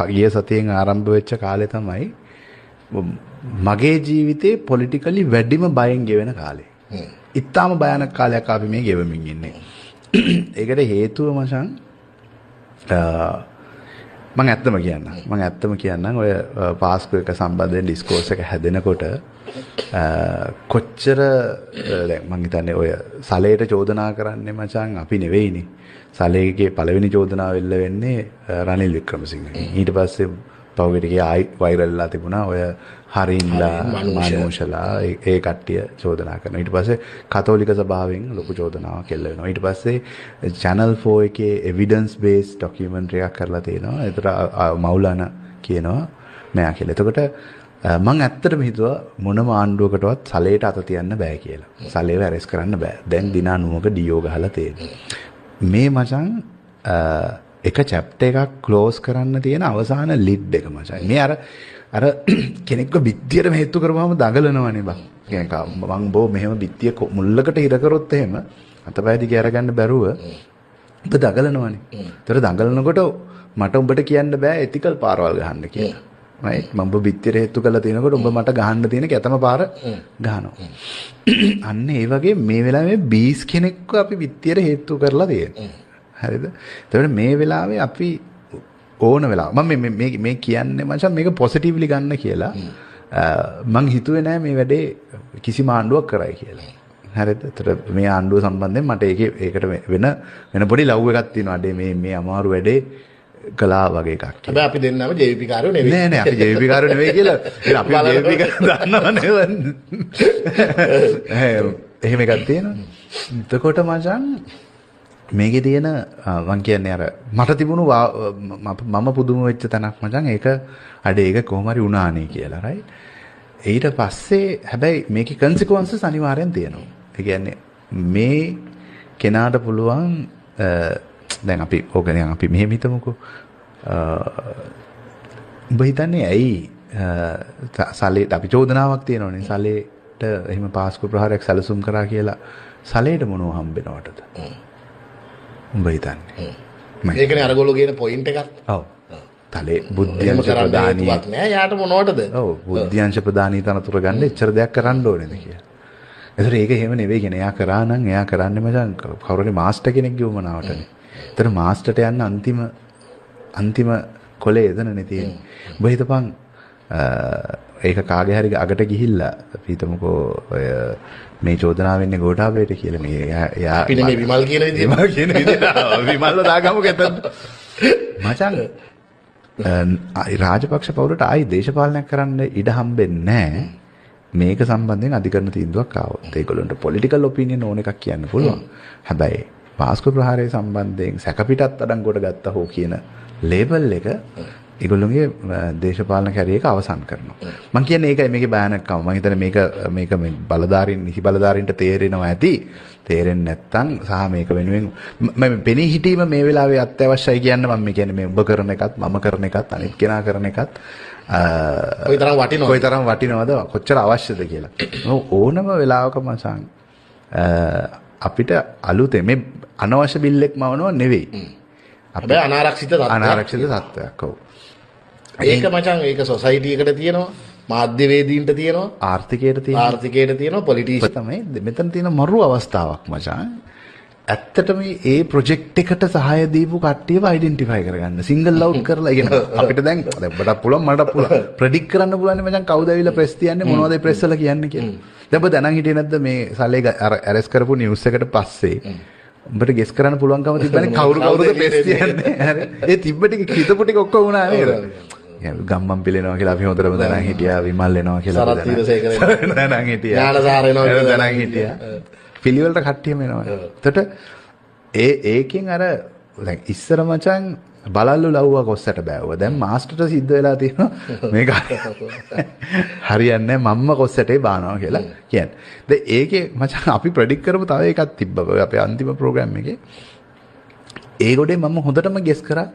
ගිය සතියෙන් ආරම්භ වෙච්ච කාලේ තමයි මගේ ජීවිතේ පොලිටිකලි වැඩිම බයෙන් ගෙවෙන කාලේ. ඉතාම භයානක කාලයක් අපි මේ ගෙවමින් ඉන්නේ. ඒකට හේතුව මචං මම ඇත්තම කියන්නම් ඔය පාස්කු එක සම්බන්ධයෙන් ඩිස්කෝස් එක හැදෙනකොට කොච්චර දැන් මම හිතන්නේ ඔය සලේට චෝදනා කරන්නේ මචං අපි නෙවෙයිනේ. සලේගේ පළවෙනි චෝදනාව එල්ල වෙන්නේ රනිල් වික්‍රමසිංහ. ඊට පස්සේ පහුගිය ටිකේ ආයි වෛරල් වෙලා තිබුණා ඔය හරින්ලා මනුෂලා ඒ කට්ටිය චෝදනා කරනවා. ඊට පස්සේ කතෝලික සභාවෙන් ලොකු චෝදනාවක් එල්ල වෙනවා. ඊට පස්සේ channel 4 එකේ evidence based documentary එකක් කරලා තියෙනවා. ඒතර මෞලානා කියනවා මෙයා කියලා. එතකොට මම ඇත්තටම හිතුවා මොනම ආණ්ඩුවකටවත් සලේට අත තියන්න බෑ කියලා. සලේව ඇරෙස්ට් කරන්න බෑ. දැන් දිනා නුවක ඩියෝ ගහලා තියෙනවා. මේ මචං එක චැප්ටර් එකක් ක්ලෝස් කරන්න තියෙන අවසාන ලීඩ් එක මචං. මේ අර කෙනෙක්ව බිත්තියට හේතු කරපුවාම දඟලනවනේ බං. කෙනෙක් මං බෝ මෙහෙම බිත්තිය මුල්ලකට හිර කරොත් එහෙම අතපය දිගේ අරගන්න බැරුව ඔබ දඟලනවනේ. ඒතර දඟලනකොට මට උඹට කියන්න බෑ එතිකල් පාරවල් ගහන්න කියලා. right මම ඔබ බිත්තියට හේතු කරලා තිනකොට ඔබ මට ගහන්න තියෙන කැතම පාර ගහනවා. අන්න ඒ වගේ මේ වෙලාවේ බීස් කෙනෙක්ව අපි බිත්තියට හේතු කරලා තියෙනවා. හරිද? එතකොට මේ වෙලාවේ අපි ඕන වෙලාව මම මේ කියන්නේ මචං මේක පොසිටිව්ලි ගන්න කියලා මං හිතුවේ නෑ මේ වැඩේ කිසිම ආණ්ඩුවක් කරයි කියලා. හරිද? එතකොට මේ ආණ්ඩුව සම්බන්ධයෙන් මට ඒකට වෙන පොඩි ලව් එකක් තියෙනවා. අඩේ මේ අමාරු වැඩේ කලා වගේ එකක්. හැබැයි අපි දෙන්නම ජේවිපි කාරයෝ නෙවෙයි. නෑ අපි ජේවිපි කාරයෝ නෙවෙයි කියලා. අපි ජේවිපි දන්නවනේ. එහෙම එකක් තියෙනවා. එතකොට මචං මේකේ තියෙන මං කියන්නේ අර මට තිබුණු මම පුදුම වෙච්ච තැනක් මචං ඒක ඒක කොහොම හරි වුණානේ කියලා right ඊට පස්සේ හැබැයි මේකේ consequences අනිවාර්යෙන් තියෙනවා. ඒ කියන්නේ මේ කෙනාට පුළුවන් දැන් අපි ඕකෙන් අපි මෙහෙම හිතමුකෝ ඔබ හිතන්නේ ඇයි සලේට අපි චෝදනාවක් තියෙනවනේ සලේට එහෙම පාස්කු ප්‍රහාරයක් සැලසුම් කරා කියලා සලේට මොනව හම්බෙනවටද? උඹ හිතන්නේ මේකනේ අරගොල්ලෝ කියන පොයින්ට් එකක්. ඔව්. තලේ බුද්ධියංශ ප්‍රදානී නෑ යාට මොනවටද? ඔව් බුද්ධියංශ ප්‍රදානී තනතුර ගන්න එච්චර දෙයක් කරන්න ඕනේද කියලා. ඒතර ඒක එහෙම නෙවෙයි කියන්නේ. එයා කරා නම් එයා කරන්නේ මචං කවුරුරි මාස්ටර් කෙනෙක්ගේ උමනාවටනේ. ඒතර මාස්ටර්ට යන්න අන්තිම කොලේ එදනනේ තියෙන්නේ. උඹ හිතපන් ඒක කාගේ හරි අගට ගිහිල්ලා අපි හිතමුකෝ ඔය මේ චෝදනාව වෙන්නේ ගෝඨාභයට කියලා මේ යා පිනේ මේ විමල් කියන විදිහට විමල්ව දාගමු කෙතන මචං රාජපක්ෂ පවුලට ආයි දේශපාලනයක් කරන්න ඉඩ හම්බෙන්නේ නැහැ මේක සම්බන්ධයෙන් අධිකරණ තීන්දුවක් ආවොත් ඒගොල්ලන්ට පොලිටිකල් ඔපිනියන් ඕන එකක් කියන්න පුළුවන්. හැබැයි පාස්කු ප්‍රහාරය සම්බන්ධයෙන් සැකපිටත් අඩංගුවට ගත්තා හෝ කියන ලේබල් එක ඒගොල්ලෝගේ දේශපාලන කැරියරක අවසන් කරනවා. මම කියන්නේ ඒකයි මේකේ බයනක්කම. මම හිතන්නේ මේක මේ බලධාරීන් නිසි බලධාරීන්ට තේරෙනවා ඇති. තේරෙන්නේ නැත්නම් සහ මේක වෙනුවෙන් මම පෙනී හිටීම මේ වෙලාවේ අත්‍යවශ්‍යයි කියන්න මම කියන්නේ මේ ඔබ කරන එකත් මම කරන එකත් අනිත් කෙනා කරන එකත් කොයිතරම් වටිනවද කොච්චර අවශ්‍යද කියලා. ඕනම වෙලාවක මචං අපිට අලුතෙන් මේ අනවශ්‍ය බිල්ලෙක් මවනව නෙවෙයි. හැබැයි අනාරක්ෂිත තත්ත්වයක්. ඔව්. ඒක මචං ඒක සොසයිටි එකට තියෙනවා මාධ්‍යවේදීන්ට තියෙනවා ආර්ථිකයට තියෙනවා පොලිටිෂියන් තමයි මෙතන තියෙන මරු අවස්ථාවක් මචං. ඇත්තටම මේ ප්‍රොජෙක්ට් එකට සහාය දීපු කට්ටියව අයිඩෙන්ටිෆයි කරගන්න සිංගල් අවුට් කරලා කියන අපිට දැන් ඔබට පුළුවන් මට පුළුවන් ප්‍රෙඩික්ට් කරන්න පුළුවන් මචං කවුද ඇවිල්ලා ප්‍රෙස් තියන්නේ මොනවද ප්‍රෙස් වල කියන්නේ කියලා. දැන් ඔබ දැනන් හිටියේ නැද්ද මේ සල්ලේ අරෙස් කරපු නිවුස් එකට පස්සේ උඹට ගෙස් කරන්න පුළුවන්කම තිබ්බනේ කවුරුද ප්‍රෙස් තියන්නේ. හරි ඒ තිබ්බ ටික හිතපු ටික ඔක්කොම වුණා නේද? ගම්මන් පිලෙනවා කියලා අපි හොඳටම දැනන් හිටියා විමල් එනවා කියලා සරත් තීරසේකර දැනන් හිටියා ඥානසාර එනවා කියලා දැනන් හිටියා පිළිවෙලට කට්ටියම එනවා. එතකොට ඒකෙන් අර දැන් ඉස්සර මචං බලල්ලු ලව්වා කොස්සට බෑවුවා. දැන් මාස්ටර්ට සිද්ධ වෙලා තියෙනවා මේක හරියන්නේ මම්ම කොස්සටේ බානවා කියලා කියන්නේ. දැන් ඒකේ මචං අපි ප්‍රෙඩික්ට් කරපු තව එකක් තිබ්බා. අපේ අන්තිම ප්‍රෝග්‍රෑම් එකේ ඒ ගොඩේ මම හොඳටම ගෙස් කරා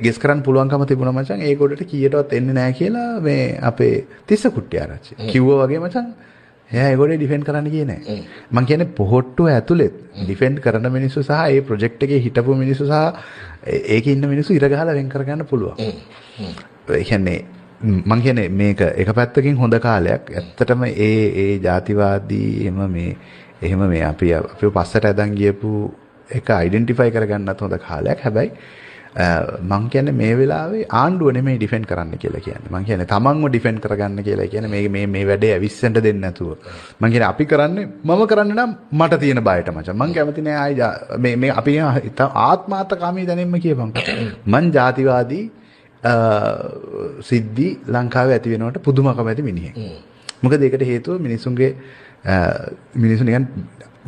ගෙස් කරන්න පුළුවන්කම තිබුණා මචං. ඒ ගොඩට කීයටවත් එන්නේ නැහැ කියලා මේ අපේ තිස්ස කුට්ටිආරච්චි කිව්වා වගේ මචං එයා ඒගොල්ලෝ ඩිෆෙන්ඩ් කරන්න ගියේ නැහැ. මම කියන්නේ පොහොට්ටුව ඇතුළෙත් ඩිෆෙන්ඩ් කරන මිනිස්සු සහ ඒ ප්‍රොජෙක්ට් එකේ හිටපු මිනිස්සු සහ ඒකේ ඉන්න මිනිස්සු ඉර ගහලා වෙන් කරගන්න පුළුවන්. ඒ කියන්නේ මම කියන්නේ මේක එක පැත්තකින් හොඳ කාලයක්. ඇත්තටම ඒ ජාතිවාදී එහෙම මේ අපිව පස්සට ඇදන් ගියපු එක අයිඩෙන්ටිෆයි කරගන්නත් හොඳ කාලයක්. හැබැයි මම කියන්නේ මේ වෙලාවේ ආණ්ඩුව නෙමෙයි ඩිෆෙන්ඩ් කරන්න කියලා කියන්නේ. මම කියන්නේ තමන්ව ඩිෆෙන්ඩ් කරගන්න කියලා කියන්නේ මේ වැඩේ ඇවිස්සෙන්න දෙන්නේ නැතුව. මම කියන්නේ අපි කරන්නේ මම කරන්න නම් මට තියෙන බයට මචං. මම කැමති නෑ ආයි මේ අපි ආත්මාර්ථකාමී දැනෙන්න කියපන්. මං ජාතිවාදී සිද්ධි ලංකාවේ ඇති වෙනවට පුදුම කැමති මිනිහෙක්. මොකද ඒකට හේතුව මිනිස්සු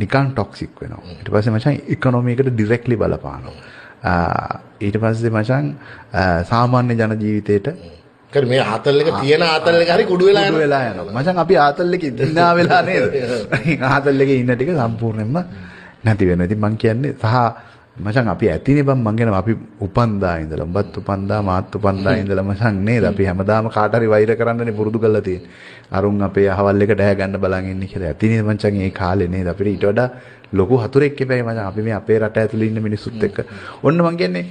නිකන් ටොක්සික් වෙනවා. ඊට පස්සේ මචං ඉකොනොමි එකට ඩිරෙක්ට්ලි බලපානවා. ඊට පස්සේ මචං සාමාන්‍ය ජන ජීවිතේට මේ ආතල් එක තියෙන ආතල් එක හරි කුඩු වෙලා යනවා. මචං අපි ආතල් එකේ දිනා වෙලා නේද? ආතල් එකේ ඉන්න ටික සම්පූර්ණයෙන්ම නැති වෙනවා. ඉතින් මං කියන්නේ සහ මචං අපි ඇතිනේ බං මං කියනවා අපි උපන්දා ඉඳලා උඹත් උපන්දා මාත් උපන්දා ඉඳලා මචං නේද? අපි හැමදාම කාට හරි වෛර කරන්නනේ පුරුදු කරලා තියෙන්නේ. අරුන් අපේ අහවල් එක ඩහැ ගන්න බලන් ඉන්නේ කියලා. ඇතිනේ මචං මේ කාලේ නේද? අපිට ඊට වඩා ලොකු හතුරෙක් එපැයි මචං. අපි මේ අපේ රට ඇතුළේ ඉන්න මිනිස්සුත් එක්ක. ඔන්න මං කියන්නේ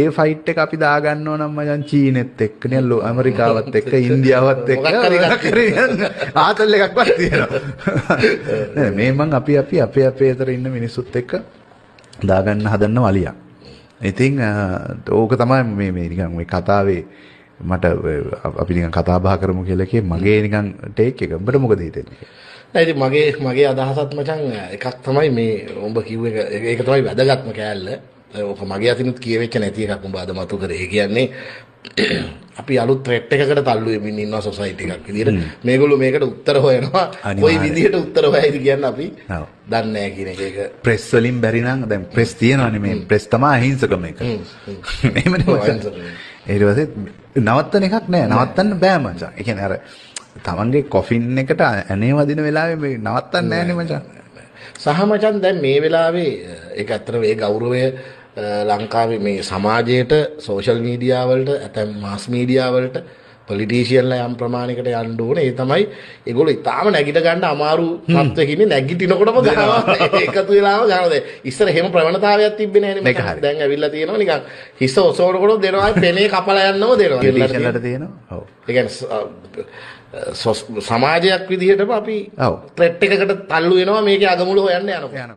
ඒ ෆයිට් එක අපි දා ගන්නව නම් මචං චීනෙත් එක්ක නේ ඇමරිකාවත් එක්ක ඉන්දියාවත් එක්ක ආතල් එකක්වත් තියෙනවා. නේද? මේ මං අපි අපේ අතර ඉන්න මිනිස්සුත් එක්ක දාගන්න හදන්න වලියක්. ඉතින් ඕක තමයි මේ නිකන් මේ කතාවේ මට අපි නිකන් කතා බහ කරමු කියලා එකේ මගේ නිකන් ටේක් එක. උඹට මොකද හිතෙන්නේ? නෑ ඉතින් මගේ අදහසත් මචං එකක් තමයි මේ උඹ කිව්ව එක. ඒක තමයි වැදගත්ම කෑල්ල. ඕක මගේ අතිනුත් කියවෙච්ච නැති එකක් උඹ අද මතු කරේ. ඒ කියන්නේ අපි අලුත් ත්‍රෙට් එකකට තල්ලු වෙමින් ඉන්නවා සොසයිටි එකක් විදියට. මේගොල්ලෝ මේකට උත්තර හොයනවා. කොයි විදියට උත්තර හොයයිද කියන්නේ අපි දන්නේ නැහැ කියන එක. ප්‍රෙස් වලින් බැරි නම් දැන් ප්‍රෙස් තියෙනවානේ මේ ප්‍රෙස් තමයි අහිංසකම එක. එහෙමනේ මචං. ඊට පස්සේ නවත්තන එකක් නෑ. නවත්තන්න බෑ මචං. ඒ කියන්නේ අර තමන්ගේ කොෆින් එකට ඇනේ වදින වෙලාවේ මේ නවත්තන්න නෑනේ මචං. සහ මචං දැන් මේ වෙලාවේ ඒක ඇත්තටම ඒ ගෞරවය ලංකාවේ මේ සමාජයට සෝෂල් මීඩියා වලට ඇතැම් මාස් මීඩියා වලට පොලිටිෂියන්ලා යම් ප්‍රමාණයකට යන්න ඕනේ. ඒ තමයි ඒගොල්ලෝ ඊටාම නැගිට ගන්න අමාරු තත්ත්වයක ඉන්නේ. නැගිටිනකොටම ගහනවා එකතු වෙලාම ගහනවා. ඉස්සර එහෙම ප්‍රවණතාවයක් තිබ්බේ නැහැ නේ. දැන් ඇවිල්ලා තියෙනවා නිකන් හිස ඔසවනකොට දෙනවා පෙනේ කපලා යන්නම දෙනවා. පොලිටිෂියන්ලාට තියෙනවා. ඔව්. ඒ කියන්නේ සමාජයක් විදිහටම අපි ත්‍රෙට් එකකට තල්ලු වෙනවා මේකේ අගමුල හොයන්න යනකොට.